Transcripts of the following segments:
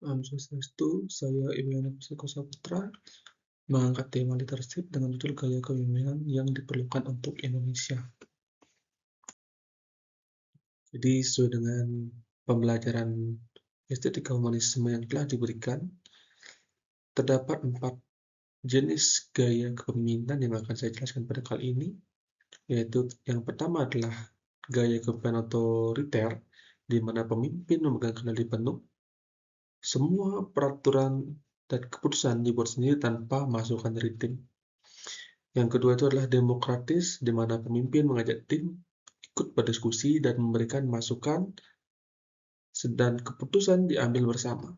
Swastiastu, saya Ibu Yana Pusaka Saputra, mengangkat tema leadership dengan judul Gaya Kepemimpinan yang Diperlukan untuk Indonesia. Jadi sesuai dengan pembelajaran estetika humanisme yang telah diberikan, terdapat 4 jenis gaya kepemimpinan yang akan saya jelaskan pada kali ini, yaitu yang pertama adalah gaya kepemimpinan otoriter, di mana pemimpin memegang kendali penuh. Semua peraturan dan keputusan dibuat sendiri tanpa masukan dari tim. Yang kedua itu adalah demokratis, di mana pemimpin mengajak tim ikut berdiskusi dan memberikan masukan, dan keputusan diambil bersama.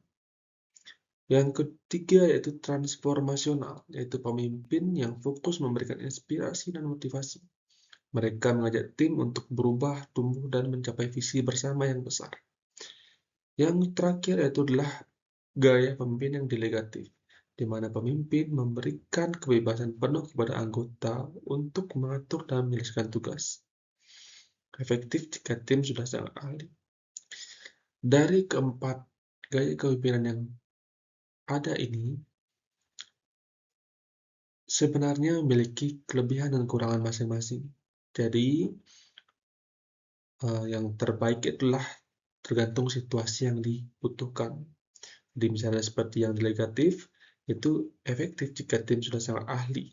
Yang ketiga yaitu transformasional, yaitu pemimpin yang fokus memberikan inspirasi dan motivasi. Mereka mengajak tim untuk berubah, tumbuh, dan mencapai visi bersama yang besar. Yang terakhir yaitu adalah gaya pemimpin yang delegatif, di mana pemimpin memberikan kebebasan penuh kepada anggota untuk mengatur dan menyelesaikan tugas. Efektif jika tim sudah sangat ahli. Dari keempat gaya kepemimpinan yang ada ini, sebenarnya memiliki kelebihan dan kekurangan masing-masing. Jadi, yang terbaik itulah tergantung situasi yang dibutuhkan. Jadi misalnya seperti yang delegatif, itu efektif jika tim sudah sangat ahli.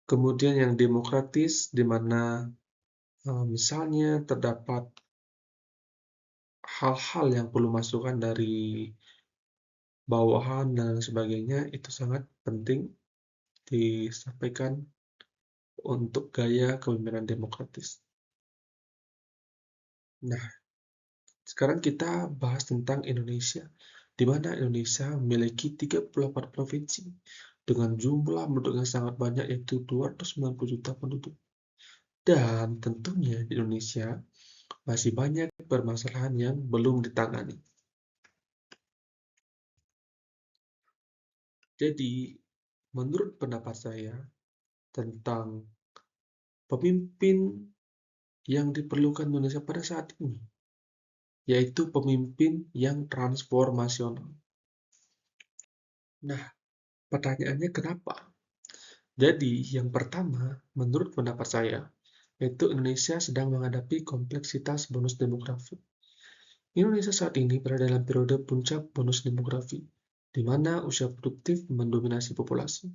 Kemudian yang demokratis, di mana misalnya terdapat hal-hal yang perlu masukan dari bawahan dan sebagainya, itu sangat penting disampaikan untuk gaya kepemimpinan demokratis. Nah, sekarang kita bahas tentang Indonesia, di mana Indonesia memiliki 34 provinsi dengan jumlah penduduk yang sangat banyak, yaitu 290 juta penduduk. Dan tentunya di Indonesia masih banyak permasalahan yang belum ditangani. Jadi, menurut pendapat saya tentang pemimpin yang diperlukan Indonesia pada saat ini, yaitu pemimpin yang transformasional. Nah, pertanyaannya kenapa? Jadi, yang pertama, menurut pendapat saya, yaitu Indonesia sedang menghadapi kompleksitas bonus demografi. Indonesia saat ini berada dalam periode puncak bonus demografi, di mana usia produktif mendominasi populasi.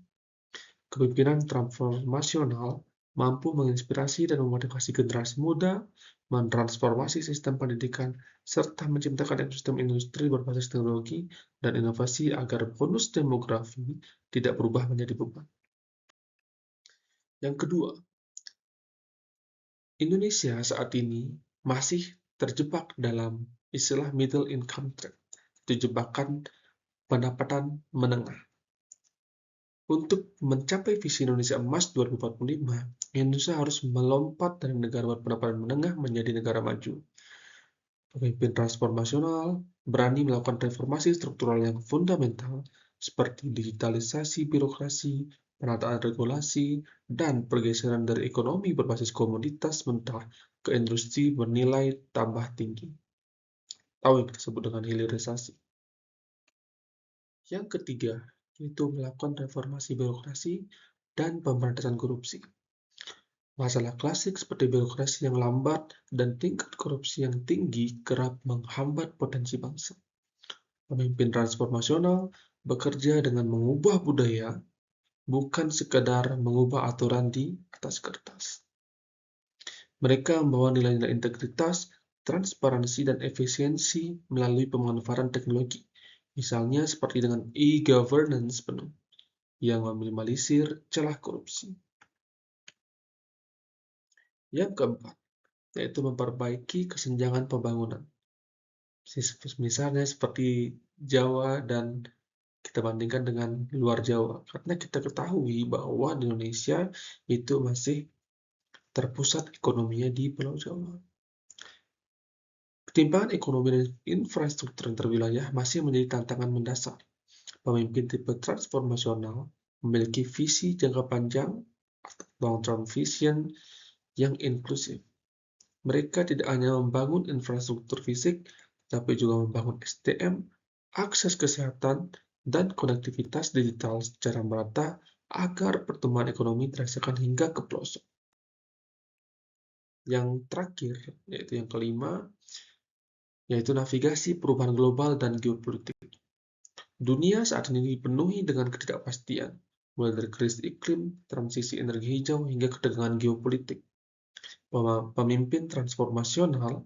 Kepemimpinan transformasional mampu menginspirasi dan memotivasi generasi muda, mentransformasi sistem pendidikan, serta menciptakan ekosistem industri berbasis teknologi dan inovasi agar bonus demografi tidak berubah menjadi beban. Yang kedua, Indonesia saat ini masih terjebak dalam istilah middle income trap, jebakan pendapatan menengah. Untuk mencapai visi Indonesia Emas 2045, Indonesia harus melompat dari negara berpendapatan menengah menjadi negara maju. Pemimpin transformasional berani melakukan reformasi struktural yang fundamental seperti digitalisasi birokrasi, penataan regulasi, dan pergeseran dari ekonomi berbasis komoditas mentah ke industri bernilai tambah tinggi, atau yang disebut dengan hilirisasi. Yang ketiga, yaitu melakukan reformasi birokrasi dan pemberantasan korupsi. Masalah klasik seperti birokrasi yang lambat dan tingkat korupsi yang tinggi kerap menghambat potensi bangsa. Pemimpin transformasional bekerja dengan mengubah budaya, bukan sekadar mengubah aturan di atas kertas. Mereka membawa nilai-nilai integritas, transparansi, dan efisiensi melalui pemanfaatan teknologi, misalnya seperti dengan e-governance penuh, yang meminimalisir celah korupsi. Yang keempat, yaitu memperbaiki kesenjangan pembangunan. Misalnya seperti Jawa dan kita bandingkan dengan luar Jawa. Karena kita ketahui bahwa di Indonesia itu masih terpusat ekonominya di Pulau Jawa. Ketimpangan ekonomi dan infrastruktur antar wilayah masih menjadi tantangan mendasar. Pemimpin tipe transformasional memiliki visi jangka panjang long-term vision yang inklusif. Mereka tidak hanya membangun infrastruktur fisik, tapi juga membangun SDM, akses kesehatan, dan konektivitas digital secara merata agar pertumbuhan ekonomi dirasakan hingga ke pelosok. Yang terakhir, yaitu yang kelima, yaitu navigasi perubahan global dan geopolitik. Dunia saat ini dipenuhi dengan ketidakpastian, mulai dari krisis iklim, transisi energi hijau, hingga ketegangan geopolitik. Pemimpin transformasional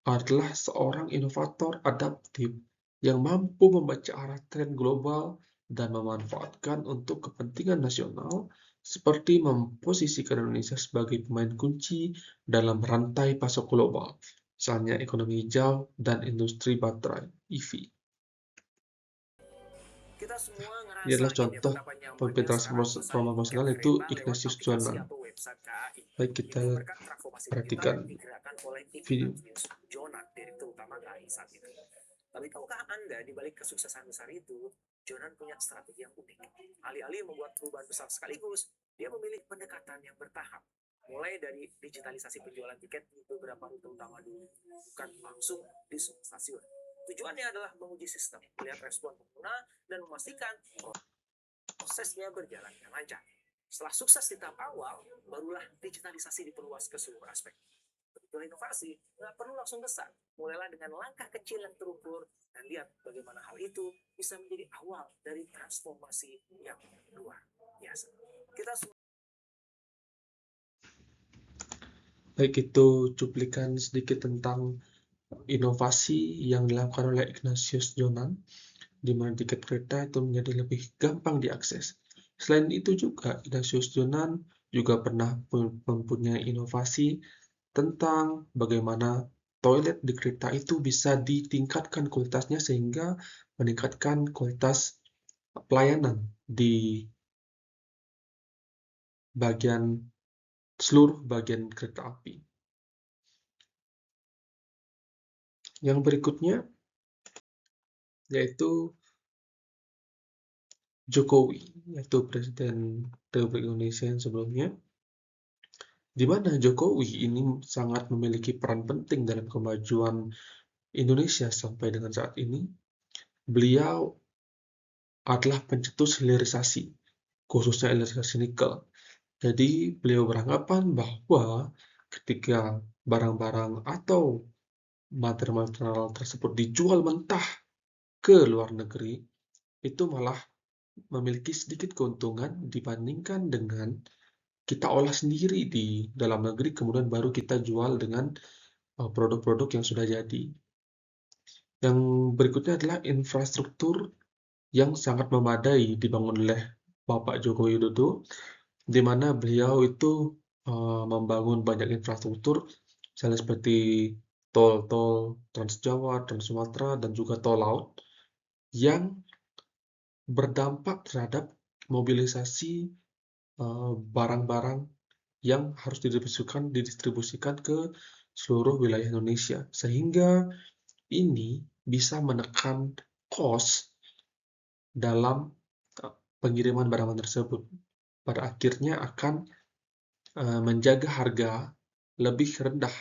adalah seorang inovator adaptif yang mampu membaca arah tren global dan memanfaatkan untuk kepentingan nasional, seperti memposisikan Indonesia sebagai pemain kunci dalam rantai pasok global, misalnya ekonomi hijau dan industri baterai (EV). Kita semua Ini adalah ngerasain ya contoh betapa pemimpin nyamannya sekarang tuh saling tiket transformasional, yaitu kereta lewat Ignatius aplikasi Jonan. atau website KAI. Baik, kita Itu berkat transformasi digital perhatikan yang digerakkan oleh video. Ignatius Jonan, direktur utama KAI saat itu. Tapi tahukah Anda, di balik kesuksesan besar itu, Jonan punya strategi yang unik. Alih-alih membuat perubahan besar sekaligus, dia memilih pendekatan yang bertahap. Mulai dari digitalisasi penjualan tiket di beberapa rute utama dulu, bukan langsung di semua stasiun. Tujuannya adalah menguji sistem, melihat respon pengguna, dan memastikan prosesnya berjalan dengan lancar. Setelah sukses di tahap awal, barulah digitalisasi diperluas ke seluruh aspek. Betul, inovasi nggak perlu langsung besar. Mulailah dengan langkah kecil yang terukur dan lihat bagaimana hal itu bisa menjadi awal dari transformasi yang luar biasa. Kita Baik, itu cuplikan sedikit tentang inovasi yang dilakukan oleh Ignatius Jonan, di mana tiket kereta itu menjadi lebih gampang diakses. Selain itu juga, Ignatius Jonan juga pernah mempunyai inovasi tentang bagaimana toilet di kereta itu bisa ditingkatkan kualitasnya sehingga meningkatkan kualitas pelayanan di seluruh bagian kereta api. Yang berikutnya yaitu Jokowi, yaitu Presiden Republik Indonesia yang sebelumnya, di mana Jokowi ini sangat memiliki peran penting dalam kemajuan Indonesia sampai dengan saat ini. Beliau adalah pencetus hilirisasi, khususnya hilirisasi nikel. Jadi beliau beranggapan bahwa ketika barang-barang atau material-material tersebut dijual mentah ke luar negeri, itu malah memiliki sedikit keuntungan dibandingkan dengan kita olah sendiri di dalam negeri, kemudian baru kita jual dengan produk-produk yang sudah jadi. Yang berikutnya adalah infrastruktur yang sangat memadai dibangun oleh Bapak Joko Widodo, di mana beliau itu membangun banyak infrastruktur, misalnya seperti tol-tol Trans Jawa, Trans Sumatera, dan juga tol laut, yang berdampak terhadap mobilisasi barang-barang yang harus didistribusikan ke seluruh wilayah Indonesia, sehingga ini bisa menekan kos dalam pengiriman barang tersebut. Pada akhirnya akan menjaga harga lebih rendah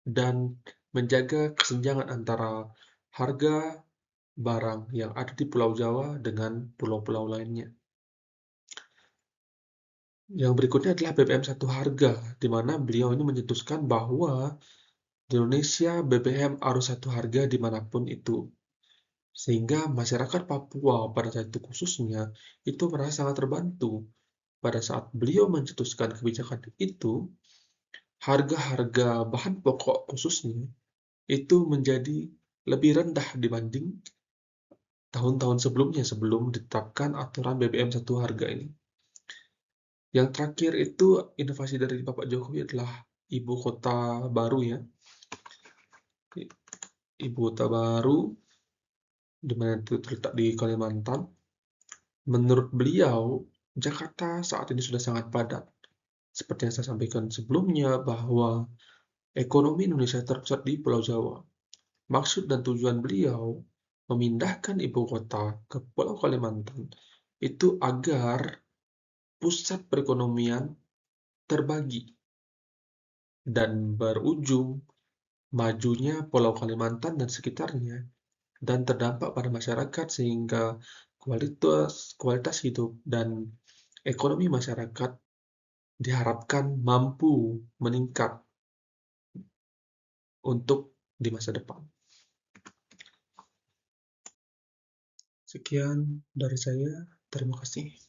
dan menjaga kesenjangan antara harga barang yang ada di Pulau Jawa dengan pulau-pulau lainnya. Yang berikutnya adalah BBM satu harga, di mana beliau ini mencetuskan bahwa di Indonesia BBM harus satu harga dimanapun itu. Sehingga masyarakat Papua pada saat itu khususnya itu merasa sangat terbantu. Pada saat beliau mencetuskan kebijakan itu, harga-harga bahan pokok khususnya itu menjadi lebih rendah dibanding tahun-tahun sebelumnya sebelum ditetapkan aturan BBM satu harga ini. Yang terakhir itu inovasi dari Bapak Jokowi adalah ibu kota baru ya. Ibu kota baru di mana itu terletak di Kalimantan. Menurut beliau, Jakarta saat ini sudah sangat padat. Seperti yang saya sampaikan sebelumnya bahwa ekonomi Indonesia terpusat di Pulau Jawa. Maksud dan tujuan beliau memindahkan ibu kota ke Pulau Kalimantan itu agar pusat perekonomian terbagi dan berujung majunya Pulau Kalimantan dan sekitarnya, dan terdampak pada masyarakat sehingga kualitas hidup dan ekonomi masyarakat diharapkan mampu meningkat untuk di masa depan. Sekian dari saya, terima kasih.